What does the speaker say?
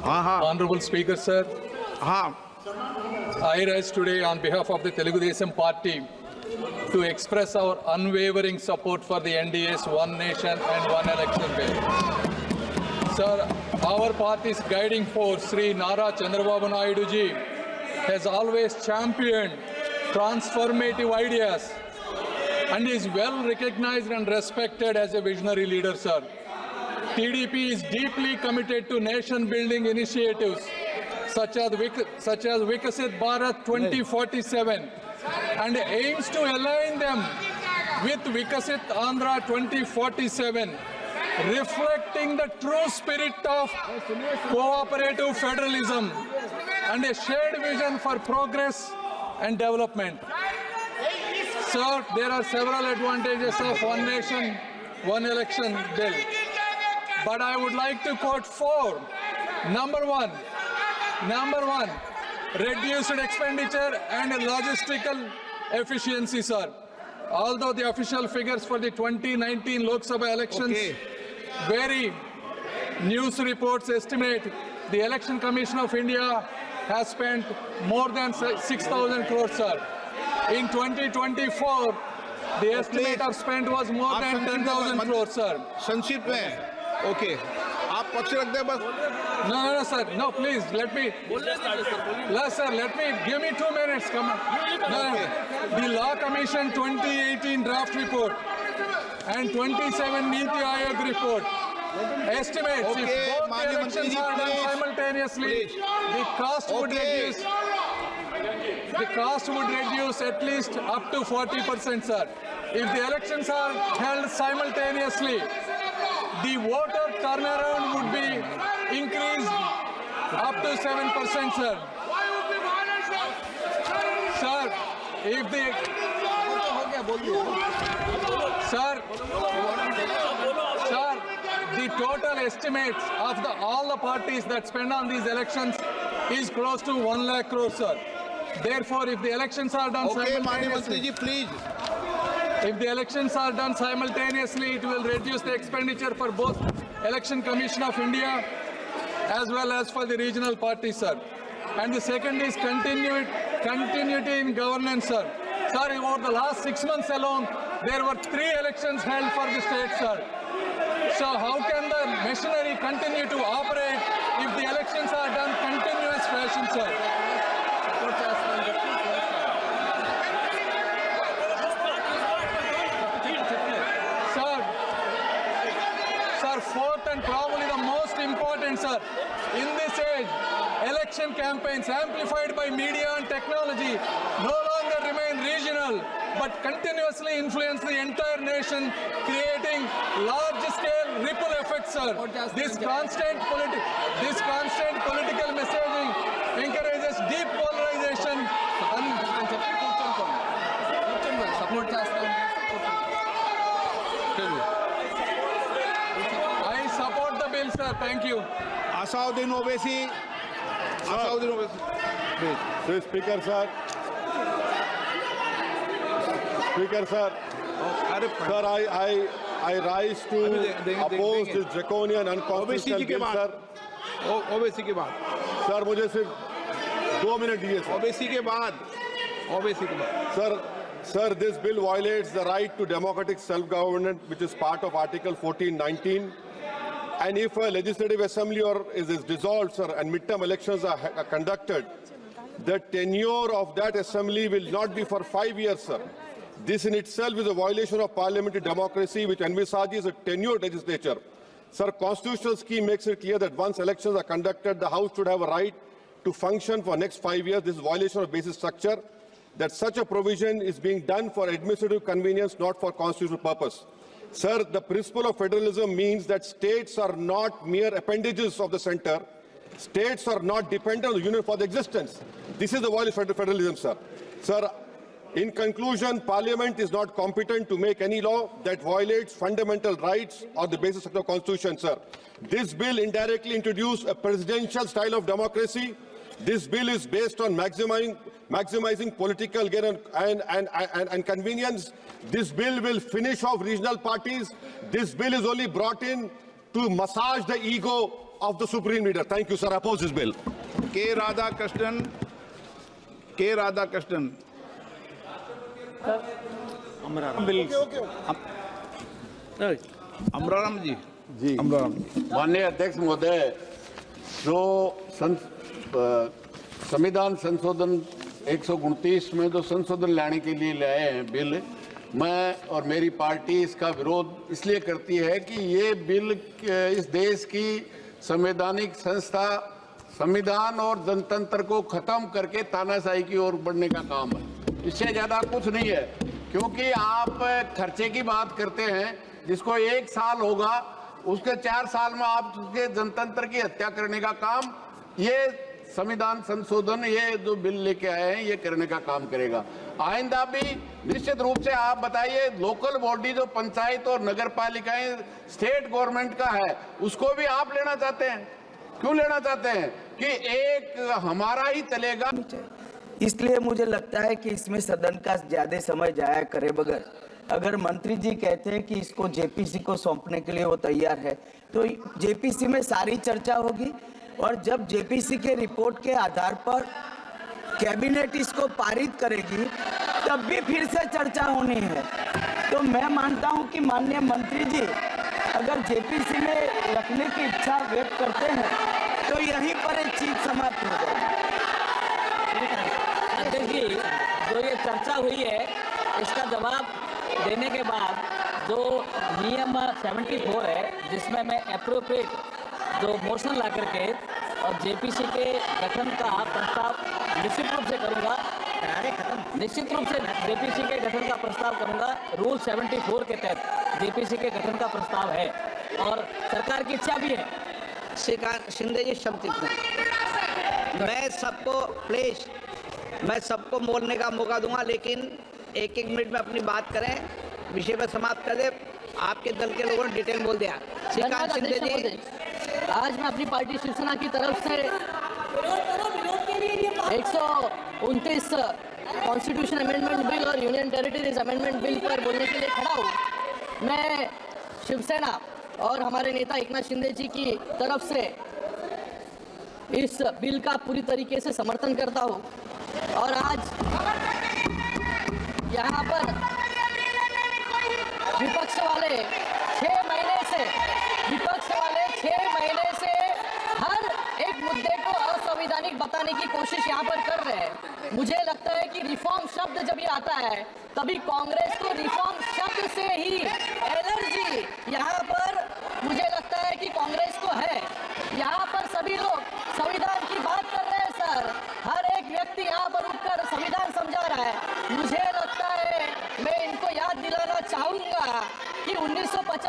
Honorable Speaker, sir. I rise today on behalf of the Telugu Desam Party to express our unwavering support for the NDA's One Nation and One Election bill. Sir, our party's guiding force, Sri Nara Chandrababu Naidu ji, has always championed transformative ideas and is well recognized and respected as a visionary leader, sir. TDP is deeply committed to nation-building initiatives such as Vikasit Bharat 2047 and aims to align them with Vikasit Andhra 2047, reflecting the true spirit of cooperative federalism and a shared vision for progress and development. Sir, there are several advantages of One Nation, One Election bill, but I would like to quote four. Number one, reduced expenditure and logistical efficiency, sir. Although the official figures for the 2019 Lok Sabha elections vary, news reports estimate the Election Commission of India has spent more than 6,000 crores, sir. In 2024, the estimate of spend was more than 10,000 crores, sir. संक्षिप्त में, okay. आप पक्ष रख दे बस. No, sir. No, please, let me. Yes, sir, give me 2 minutes. Come on. No. The Law Commission 2018 draft report and 27 Niti Aayog report estimates if both the elections are done simultaneously, the cost would reduce at least up to 40%, sir. If the elections are held simultaneously, the voter turnaround would be increased up to 7%, sir. Sir, if the total estimates of all the parties that spend on these elections is close to 1 lakh crore, sir. Therefore, if the elections are done simultaneously, please. If the elections are done simultaneously, it will reduce the expenditure for both Election Commission of India as well as for the regional parties, sir. And the second is continuity in governance, sir. Sir, over the last 6 months alone, there were 3 elections held for the state, sir. So how can the machinery continue to operate if the elections are done continuous fashion, sir? Fourth and probably the most important, sir, in this age, election campaigns amplified by media and technology no longer remain regional, but continuously influence the entire nation, creating large-scale ripple effects, sir. This constant political messaging encourages deep polarization and sir, thank you. Asauddin Owaisi. Speaker, sir. Sir, I rise to oppose this draconian unconstitutional bill, sir. Owaisi के बाद. Sir, मुझे सिर्फ 2 minute दीजिए, sir. Owaisi के बाद. Sir, this bill violates the right to democratic self-government, which is part of Article 1419. And if a legislative assembly is dissolved, sir, and midterm elections are conducted, the tenure of that assembly will not be for 5 years, sir. This in itself is a violation of parliamentary democracy, which envisages a tenured legislature. Sir, constitutional scheme makes it clear that once elections are conducted, the House should have a right to function for next 5 years. This is a violation of basic structure, that such a provision is being done for administrative convenience, not for constitutional purpose. Sir, the principle of federalism means that states are not mere appendages of the center. States are not dependent on the union for their existence. This is the violation of federalism, sir. Sir, in conclusion, Parliament is not competent to make any law that violates fundamental rights or the basis of the Constitution, sir. This bill indirectly introduced a presidential style of democracy. This bill is based on maximizing political gain and convenience. This bill will finish off regional parties. This bill is only brought in to massage the ego of the Supreme Leader. Thank you, sir. Oppose this bill. K. Radhakrishnan. K. Radhakrishnan. Amraram जी जी अमराराम जी माननीय अध्यक्ष महोदय, जो संविधान संशोधन 129 में जो संशोधन लाने के लिए लाए हैं बिल, मैं और मेरी पार्टी इसका विरोध इसलिए करती है कि ये बिल इस देश की संवैधानिक संस्था संविधान और जनतंत्र को खत्म करके तानाशाही की ओर बढ़ने का काम है। इससे ज्यादा कुछ नहीं है, क्योंकि आप खर्चे की बात करते हैं, जिसको 1 साल होगा उसके 4 साल में आप उसके जनतंत्र की हत्या करने का काम ये संविधान संशोधन, ये जो बिल लेके आए हैं, ये करने का काम करेगा। आइंदा भी निश्चित रूप से आप बताइए, लोकल बॉडी जो पंचायत और नगर पालिकाएं स्टेट गवर्नमेंट का है, उसको भी आप लेना चाहते हैं। क्यों लेना चाहते हैं कि एक हमारा ही चलेगा। इसलिए मुझे लगता है कि इसमें सदन का ज्यादा समय जाया करे बगैर, अगर मंत्री जी कहते हैं कि इसको जेपीसी को सौंपने के लिए वो तैयार है, तो जेपीसी में सारी चर्चा होगी और जब जेपीसी के रिपोर्ट के आधार पर कैबिनेट इसको पारित करेगी तब भी फिर से चर्चा होनी है। तो मैं मानता हूं कि माननीय मंत्री जी अगर जेपीसी में रखने की इच्छा व्यक्त करते हैं तो यहीं पर एक चीज समाप्त हो जाएगी। अध्यक्ष जी, जो ये चर्चा हुई है इसका जवाब देने के बाद जो नियम 74 है, जिसमें मैं एप्रोप्रिएट जो मोशन ला करके और जेपीसी के गठन का प्रस्ताव निश्चित रूप से करूंगा, निश्चित रूप से जेपीसी के गठन का प्रस्ताव करूंगा। रूल 74 के तहत जेपीसी के गठन का प्रस्ताव है और सरकार की इच्छा भी है। श्रीकांत शिंदे जी शब्द मैं सबको प्लीज मैं सबको बोलने का मौका दूंगा, लेकिन 1-1 मिनट में अपनी बात करें, विषय में समाप्त कर दे। आपके दल के लोगों ने डिटेल बोल दिया। श्रीकांत शिंदे जी, आज मैं अपनी पार्टी शिवसेना की तरफ से 129 कॉन्स्टिट्यूशन अमेंडमेंट बिल और यूनियन टेरिटरीज अमेंडमेंट बिल पर बोलने के लिए खड़ा हूँ। मैं शिवसेना और हमारे नेता एकनाथ शिंदे जी की तरफ से इस बिल का पूरी तरीके से समर्थन करता हूँ और आज यहाँ पर विपक्ष वाले 6 महीने से हर एक मुद्दे को असंवैधानिक बताने की कोशिश यहाँ पर कर रहे हैं। मुझे लगता है कि रिफॉर्म शब्द जब ये आता है तभी कांग्रेस को रिफॉर्म शब्द से ही एलर्जी यहाँ पर मुझे लगता है कि कांग्रेस को है। यहाँ पर सभी लोग संविधान की बात कर रहे हैं सर, हर एक व्यक्ति यहाँ पर उठकर संविधान समझा रहा है। मुझे लगता है मैं इनको याद दिलाना चाहूंगा कि 1950